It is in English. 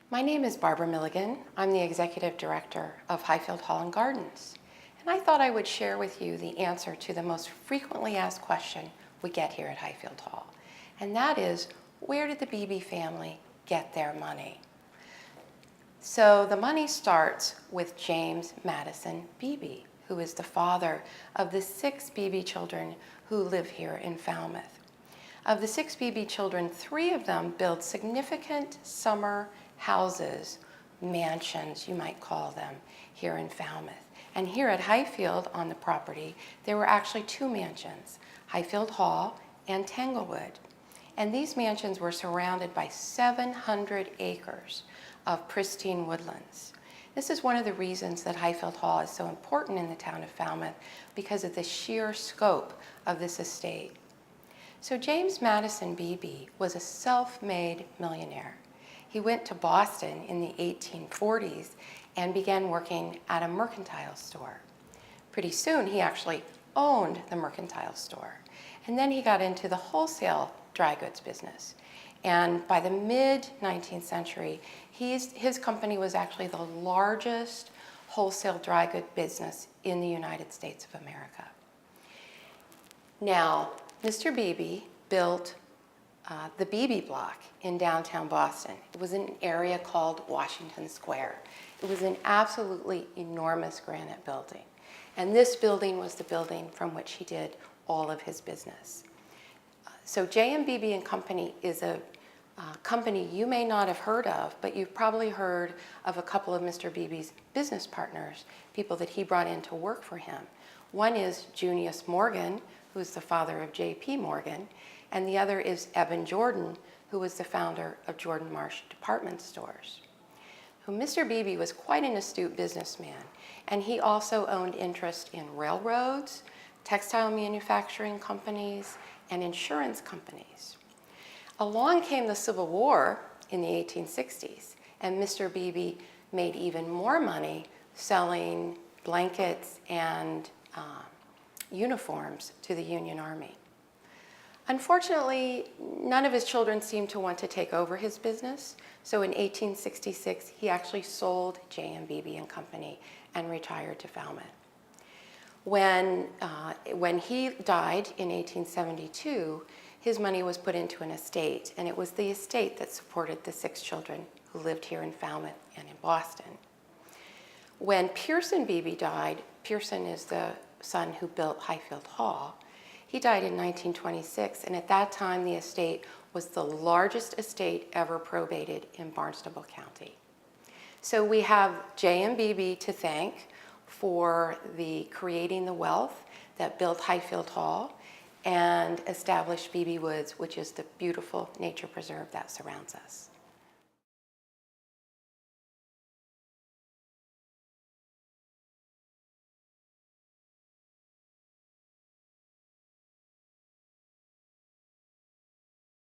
My name is Barbara Milligan. I'm the Executive Director of Highfield Hall and Gardens. And I thought I would share with you the answer to the most frequently asked question we get here at Highfield Hall. And that is, where did the Beebe family get their money? So the money starts with James Madison Beebe, who is the father of the 6 Beebe children who live here in Falmouth. Of the 6 Beebe children, 3 of them built significant summer houses, mansions, you might call them, here in Falmouth. And here at Highfield on the property, there were actually 2 mansions, Highfield Hall and Tanglewood. And these mansions were surrounded by 700 acres of pristine woodlands. This is one of the reasons that Highfield Hall is so important in the town of Falmouth, because of the sheer scope of this estate. So James Madison Beebe was a self-made millionaire. He went to Boston in the 1840s and began working at a mercantile store. Pretty soon he actually owned the mercantile store. And then he got into the wholesale dry goods business. And by the mid-19th century, his company was actually the largest wholesale dry good business in the United States of America. Now, Mr. Beebe built the Beebe block in downtown Boston. It was in an area called Washington Square. It was an absolutely enormous granite building. And this building was the building from which he did all of his business. So J.M. Beebe and Company is a company you may not have heard of, but you've probably heard of a couple of Mr. Beebe's business partners, people that he brought in to work for him. One is Junius Morgan, who's the father of J.P. Morgan, and the other is Eben Jordan, who was the founder of Jordan Marsh Department Stores. Mr. Beebe was quite an astute businessman, and he also owned interest in railroads, textile manufacturing companies, and insurance companies. Along came the Civil War in the 1860s, and Mr. Beebe made even more money selling blankets and uniforms to the Union Army. Unfortunately, none of his children seemed to want to take over his business, so in 1866 he actually sold J.M. Beebe and Company and retired to Falmouth. When he died in 1872, his money was put into an estate, and it was the estate that supported the 6 children who lived here in Falmouth and in Boston. When Pearson Beebe died, Pearson is the son who built Highfield Hall. He died in 1926, and at that time the estate was the largest estate ever probated in Barnstable County. So we have J.M. Beebe to thank for creating the wealth that built Highfield Hall and established Beebe Woods, which is the beautiful nature preserve that surrounds us.